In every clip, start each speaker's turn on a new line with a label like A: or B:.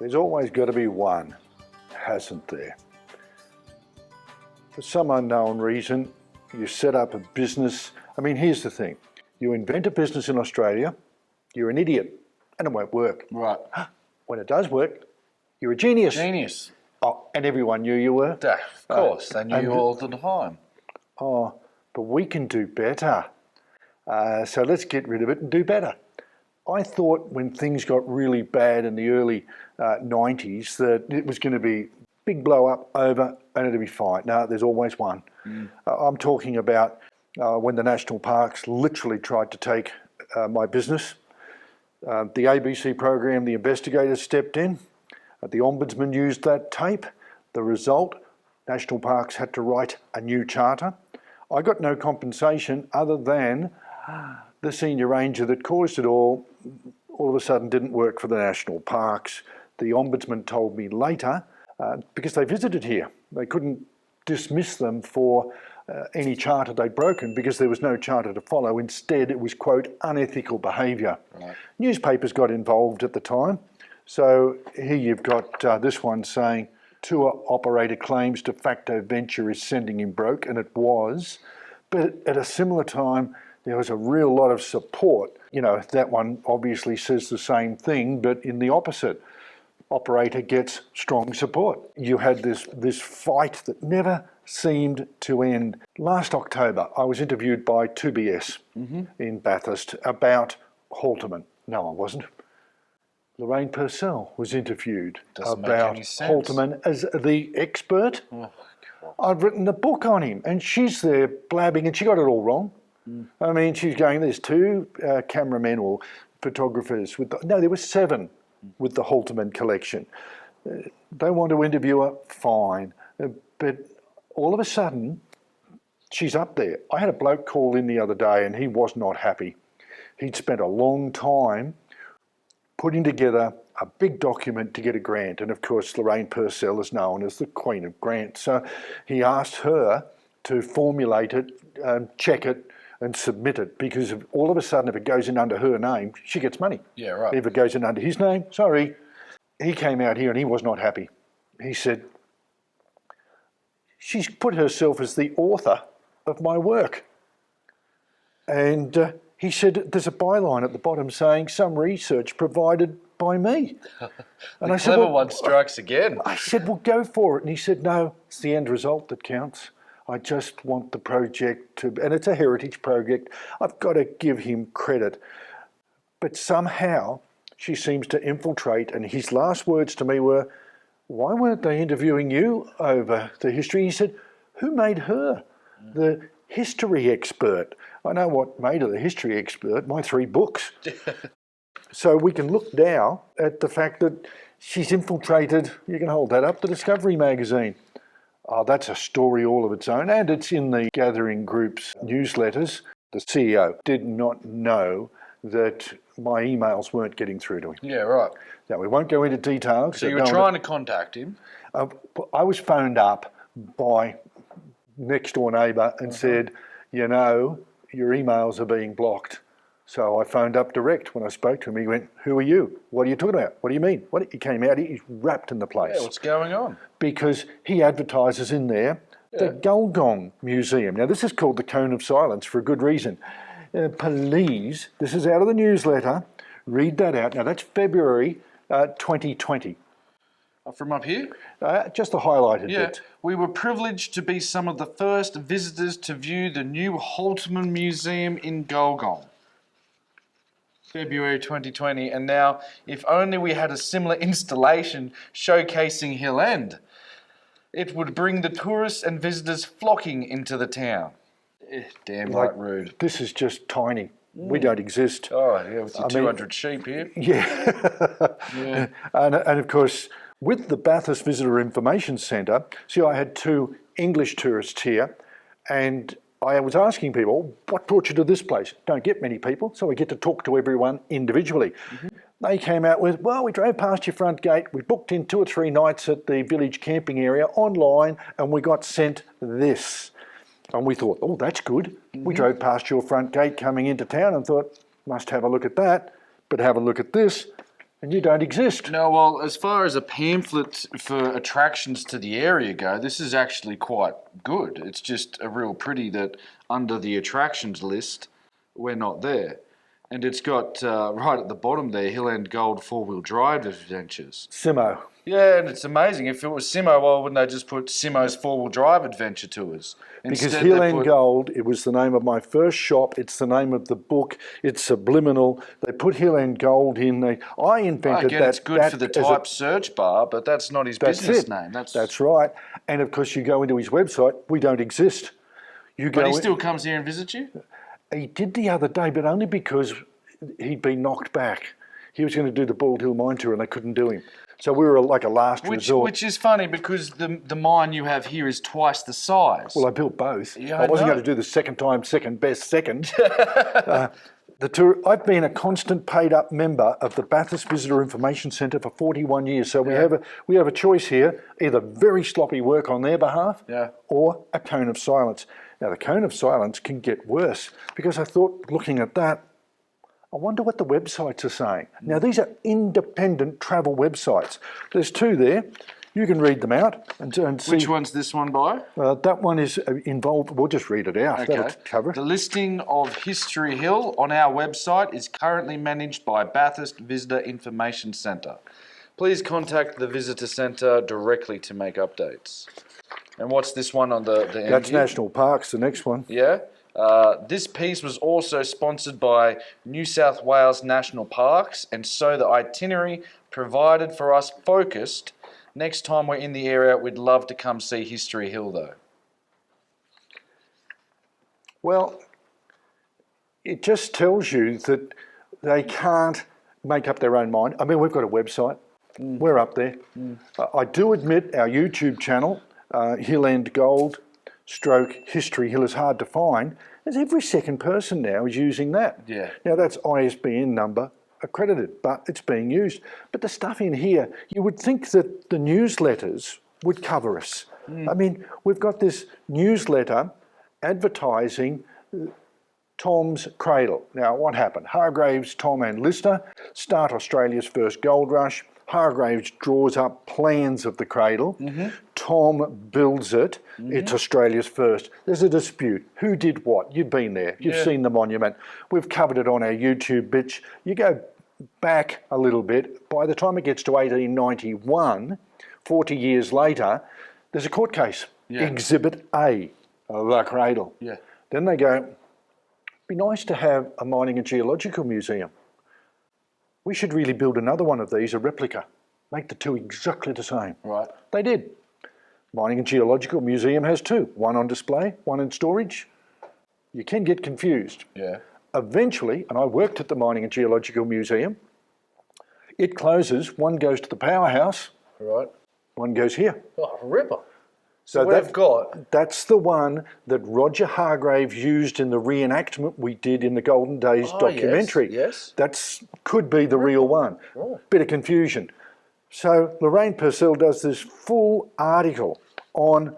A: There's always got to be one, hasn't there? For some unknown reason, you set up a business. I mean, here's the thing. You invent a business in Australia, you're an idiot, and it won't work.
B: Right.
A: When it does work, you're a genius.
B: Genius.
A: Oh, and everyone knew you were.
B: Of course, they knew you all the time.
A: Oh, but we can do better. So let's get rid of it and do better. I thought when things got really bad in the early 90s that it was going to be big blow up, over, and it'll be fine. No, there's always one. I'm talking about when the national parks literally tried to take my business. The ABC program, the investigators stepped in. The Ombudsman used that tape. The result, national parks had to write a new charter. I got no compensation other than the senior ranger that caused it all of a sudden didn't work for the national parks. The Ombudsman told me later, because they visited here, they couldn't dismiss them for any charter they'd broken because there was no charter to follow. Instead, it was, quote, unethical behaviour. Right. Newspapers got involved at the time. So here you've got this one saying, tour operator claims de facto venture is sending him broke, and it was. But at a similar time, there was a real lot of support. You know, that one obviously says the same thing, but in the opposite. Operator gets strong support. You had this fight that never seemed to end. Last October, I was interviewed by 2BS in Bathurst about Halterman. No, I wasn't. Lorraine Purcell was interviewed about Halterman as the expert. Oh, I've written a book on him, and she's there blabbing, and she got it all wrong. I mean, she's going, there's 2 cameramen or photographers with no, there were 7 with the Halterman collection. They want to interview her, fine. But all of a sudden, she's up there. I had a bloke call in the other day, and he was not happy. He'd spent a long time putting together a big document to get a grant. And of course, Lorraine Purcell is known as the Queen of Grants. So he asked her to formulate it, check it, and submit it, because if, all of a sudden, if it goes in under her name, she gets money.
B: Yeah, right.
A: If it goes in under his name, sorry. He came out here and he was not happy. He said, she's put herself as the author of my work. And he said, there's a byline at the bottom saying some research provided by me.
B: And I said, well, one strikes again.
A: I said, well, go for it. And he said, no, it's the end result that counts. I just want the project to, and it's a heritage project. I've got to give him credit. But somehow she seems to infiltrate, and his last words to me were, why weren't they interviewing you over the history? He said, who made her the history expert? I know what made her the history expert, my 3 books. So we can look now at the fact that she's infiltrated, you can hold that up, the Discovery magazine. Oh, that's a story all of its own, and it's in the Gathering Group's newsletters. The CEO did not know that my emails weren't getting through to him.
B: Yeah, right.
A: Now, we won't go into details.
B: So you were trying to contact him?
A: I was phoned up by next door neighbour and said, you know, your emails are being blocked. So I phoned up direct when I spoke to him. He went, who are you? What are you talking about? What do you mean? He came out, he's wrapped in the place.
B: Yeah, what's going on?
A: Because he advertises in there the Gulgong Museum. Now, this is called the Cone of Silence for a good reason. Please, this is out of the newsletter, read that out. Now, that's February 2020.
B: From up here?
A: Just the highlighted bit.
B: We were privileged to be some of the first visitors to view the new Halterman Museum in Gulgong. February 2020, and now, if only we had a similar installation showcasing Hill End, it would bring the tourists and visitors flocking into the town. Damn right rude.
A: This is just tiny. We don't exist.
B: Oh, yeah, with your 200 sheep here.
A: Yeah. And of course, with the Bathurst Visitor Information Centre, see, I had 2 English tourists here, and I was asking people, what brought you to this place? Don't get many people, so we get to talk to everyone individually. They came out with, well, we drove past your front gate, we booked in 2 or 3 nights at the village camping area online, and we got sent this. And we thought, oh, that's good. We drove past your front gate coming into town and thought, must have a look at that, but have a look at this. and you don't exist.
B: No, well, as far as a pamphlet for attractions to the area go, this is actually quite good. It's just a real pity that under the attractions list, we're not there. And it's got right at the bottom there, Hill End Gold 4-wheel drive adventures.
A: Simo.
B: Yeah, and it's amazing. If it was Simo, why wouldn't they just put Simo's 4-wheel drive adventure tours?
A: Because
B: Instead,
A: Hill
B: they
A: End
B: put-
A: Gold, it was the name of my first shop. It's the name of the book. It's subliminal. They put Hill End Gold in. I
B: I
A: invented
B: get
A: that.
B: it's good for the
A: as a-
B: type search bar, but that's not his
A: That's
B: business
A: it.
B: name.
A: That's right. And of course, you go into his website. We don't exist. You go.
B: But he still comes here and visits you?
A: He did the other day, but only because he'd been knocked back. He was going to do the Bald Hill Mine Tour, and they couldn't do him. So we were like a last resort.
B: Which is funny because the mine you have here is twice the size.
A: Well, I built both.
B: Yeah,
A: I wasn't
B: know.
A: going to do the second time, second best second. The tour. I've been a constant paid-up member of the Bathurst Visitor Information Centre for 41 years. So we have a choice here: either very sloppy work on their behalf, or a cone of silence. Now, the cone of silence can get worse because I thought, looking at that, I wonder what the websites are saying. Now, these are independent travel websites. There's two there. You can read them out and see.
B: Which one's this one by?
A: That one is involved. We'll just read it out.
B: Okay.
A: That'll cover it.
B: The listing of History Hill on our website is currently managed by Bathurst Visitor Information Centre. Please contact the Visitor Centre directly to make updates. And what's this one on the end
A: That's
B: here?
A: National Parks, the next one.
B: Yeah. This piece was also sponsored by New South Wales National Parks, and so the itinerary provided for us focused. Next time we're in the area, we'd love to come see History Hill, though.
A: Well, it just tells you that they can't make up their own mind. I mean, we've got a website. We're up there. I do admit our YouTube channel, Hill End Gold / History Hill, is hard to find, as every second person now is using that.
B: Yeah.
A: Now, that's ISBN number accredited, but it's being used. But the stuff in here, you would think that the newsletters would cover us. I mean, we've got this newsletter advertising Tom's Cradle. Now, what happened? Hargraves, Tom and Lister start Australia's first gold rush. Hargraves draws up plans of the cradle. Tom builds it. It's Australia's first. There's a dispute. Who did what? You've been there. You've seen the monument. We've covered it on our YouTube bitch. You go back a little bit. By the time it gets to 1891, 40 years later, there's a court case. Exhibit A, the cradle. Then they go, it'd be nice to have a mining and geological museum. We should really build another one of these, a replica. Make the two exactly the same.
B: Right.
A: They did. Mining and Geological Museum has two. One on display, one in storage. You can get confused.
B: Yeah.
A: Eventually, and I worked at the Mining and Geological Museum, it closes. One goes to the powerhouse.
B: Right.
A: One goes here.
B: Oh, ripper.
A: So
B: we've got...
A: That's the one that Roger Hargraves used in the reenactment we did in the Golden Days documentary.
B: Yes.
A: That's could be the real one. Bit of confusion. So Lorraine Purcell does this full article on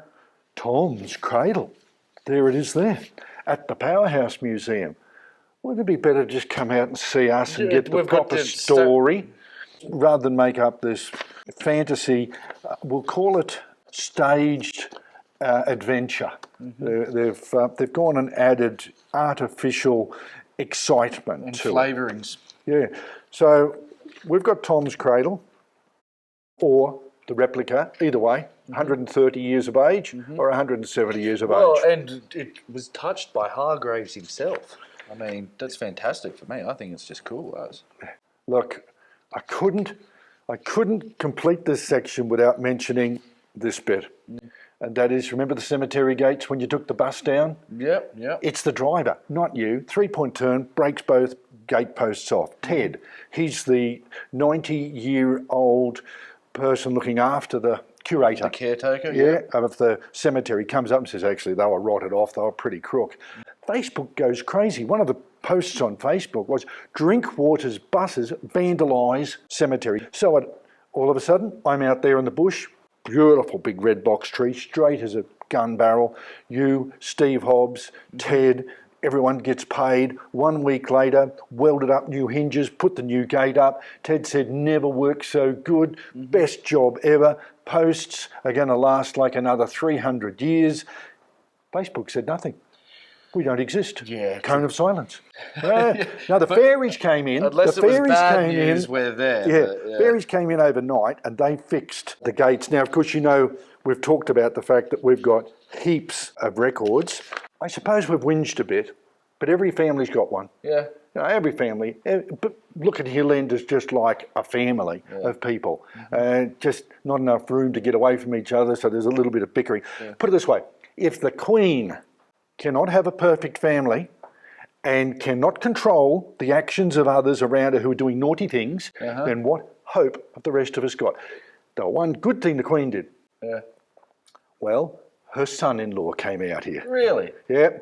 A: Tom's Cradle. There it is there, at the Powerhouse Museum. Wouldn't it be better to just come out and see us and get the
B: we've got
A: proper
B: to
A: story, rather than make up this fantasy, we'll call it staged adventure. They've gone and added artificial excitement
B: And
A: to it.
B: flavourings.
A: Yeah. So we've got Tom's Cradle, or the replica, either way, 130 years of age or 170 years of
B: Well,
A: age.
B: and it was touched by Hargraves himself. I mean, that's fantastic for me. I think it's just cool, as.
A: Look, I couldn't complete this section without mentioning this bit. And that is, remember the cemetery gates when you took the bus down?
B: Yep, yep.
A: It's the driver, not you. 3-point turn, breaks both gate posts off. Ted, he's the 90-year-old person looking after the curator.
B: The caretaker?
A: Yeah, of the cemetery. Comes up and says, actually, they were rotted off. They were pretty crook. Facebook goes crazy. One of the posts on Facebook was, Drinkwater's buses vandalise cemetery. So all of a sudden, I'm out there in the bush, beautiful big red box tree, straight as a gun barrel. You, Steve Hobbs, Ted, everyone gets paid. 1 week later, welded up new hinges, put the new gate up. Ted said, never worked so good, best job ever. Posts are going to last like another 300 years. Facebook said nothing. We don't exist.
B: Yeah.
A: Cone of silence. No, the fairies came in.
B: Unless
A: the
B: it was
A: fairies
B: bad
A: came
B: news,
A: in.
B: we're there.
A: Yeah,
B: but,
A: fairies came in overnight and they fixed the gates. Now, of course, you know, we've talked about the fact that we've got heaps of records. I suppose we've whinged a bit, but every family's got one.
B: Yeah.
A: You know, every family. But look at Hill End as just like a family of people. Just not enough room to get away from each other, so there's a little bit of bickering. Put it this way, if the Queen cannot have a perfect family and cannot control the actions of others around her who are doing naughty things, then what hope have the rest of us got? The one good thing the Queen did, well, her son-in-law came out here.
B: Really?
A: Yeah,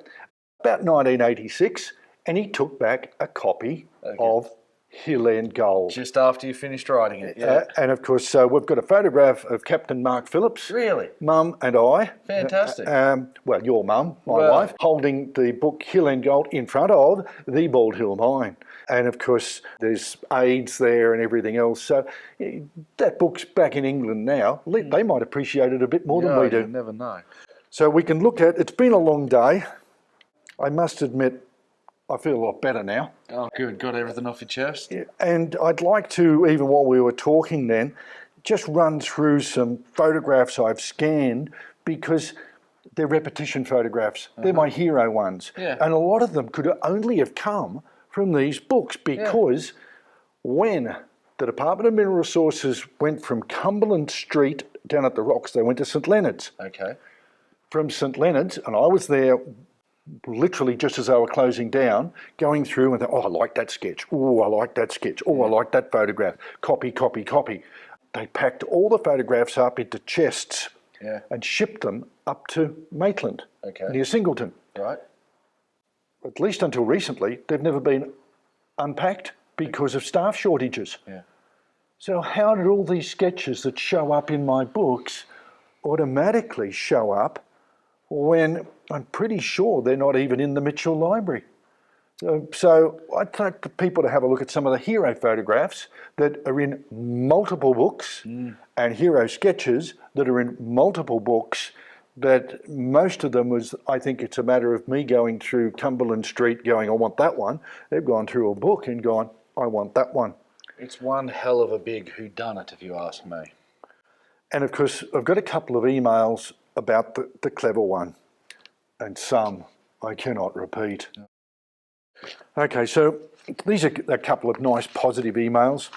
A: about 1986, and he took back a copy of Hill End Gold.
B: Just after you finished writing it, yeah.
A: And of course, we've got a photograph of Captain Mark Phillips.
B: Really?
A: Mum and I.
B: Fantastic.
A: Well, your mum, my wife, holding the book Hill End Gold in front of the Bald Hill Mine. And of course, there's aids there and everything else. So that book's back in England now. They might appreciate it a bit more than we do.
B: You never know.
A: So we can look at, it's been a long day. I must admit, I feel a lot better now.
B: Oh, good. Got everything off your chest?
A: Yeah, and I'd like to, even while we were talking then, just run through some photographs I've scanned because they're repetition photographs. They're my hero ones.
B: Yeah.
A: And a lot of them could only have come from these books because when the Department of Mineral Resources went from Cumberland Street down at the Rocks, they went to St Leonard's.
B: Okay.
A: From St Leonard's, and I was there literally just as they were closing down, going through and I like that sketch. Oh, I like that sketch. Oh, I like that photograph. Copy, copy, copy. They packed all the photographs up into chests and shipped them up to Maitland, near Singleton.
B: Right.
A: At least until recently, they've never been unpacked because of staff shortages.
B: Yeah.
A: So how did all these sketches that show up in my books automatically show up when I'm pretty sure they're not even in the Mitchell Library? So I'd like the people to have a look at some of the hero photographs that are in multiple books and hero sketches that are in multiple books, but most of them was, I think it's a matter of me going through Cumberland Street going, I want that one. They've gone through a book and gone, I want that one.
B: It's one hell of a big whodunit, if you ask me.
A: And of course, I've got a couple of emails about the clever one, and some I cannot repeat. Okay, so these are a couple of nice positive emails.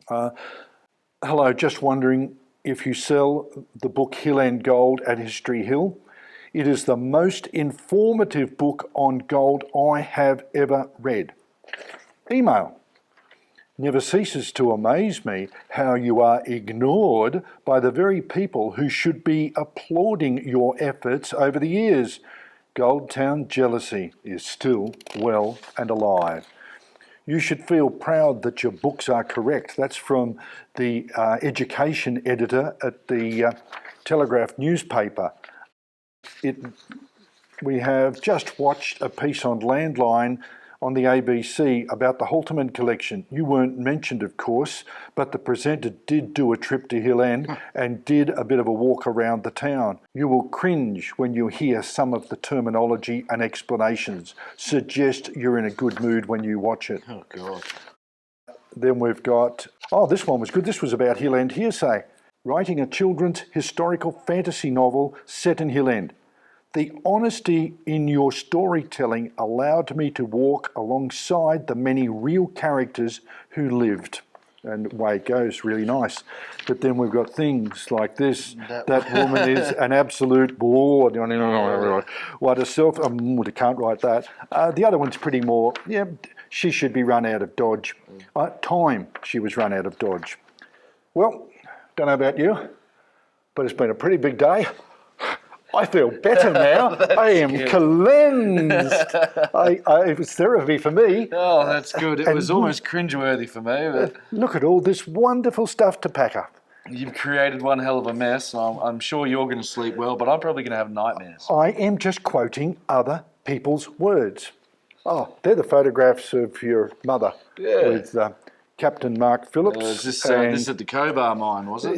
A: Hello, just wondering if you sell the book Hill End Gold at History Hill. It is the most informative book on gold I have ever read. Email. Never ceases to amaze me how you are ignored by the very people who should be applauding your efforts over the years. Goldtown jealousy is still well and alive. You should feel proud that your books are correct. That's from the education editor at the Telegraph newspaper. We have just watched a piece on Landline on the ABC about the Halterman collection. You weren't mentioned, of course, but the presenter did do a trip to Hill End and did a bit of a walk around the town. You will cringe when you hear some of the terminology and explanations. Suggest you're in a good mood when you watch it.
B: Oh, God.
A: Then we've got, this one was good. This was about Hill End hearsay. Writing a children's historical fantasy novel set in Hill End. The honesty in your storytelling allowed me to walk alongside the many real characters who lived. And away it goes, really nice. But then we've got things like this. That woman is an absolute bore. What a self, I can't write that. The other one's pretty more, she should be run out of Dodge. Time she was run out of Dodge. Well, don't know about you, but it's been a pretty big day. I feel better now. I am cleansed. It was therapy for me.
B: Oh, that's good. It was almost cringeworthy for me. But
A: look at all this wonderful stuff to pack up.
B: You've created one hell of a mess. I'm sure you're going to sleep well, but I'm probably going to have nightmares.
A: I am just quoting other people's words. Oh, they're the photographs of your mother with Captain Mark Phillips.
B: This is at the Cobar mine, was it?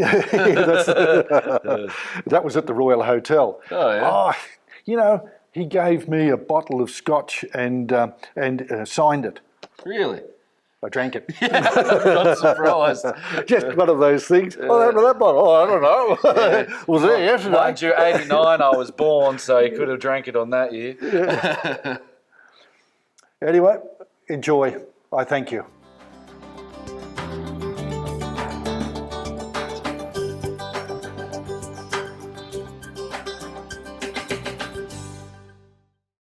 A: That was at the Royal Hotel.
B: Oh, yeah.
A: Oh, you know, he gave me a bottle of scotch and signed it.
B: Really?
A: I drank it.
B: I'm not surprised.
A: Just one of those things. What happened to that bottle? Oh, I don't know. Was there yesterday?
B: Mind you, 89 I was born, so he could have drank it on that year.
A: Anyway, enjoy. I thank you.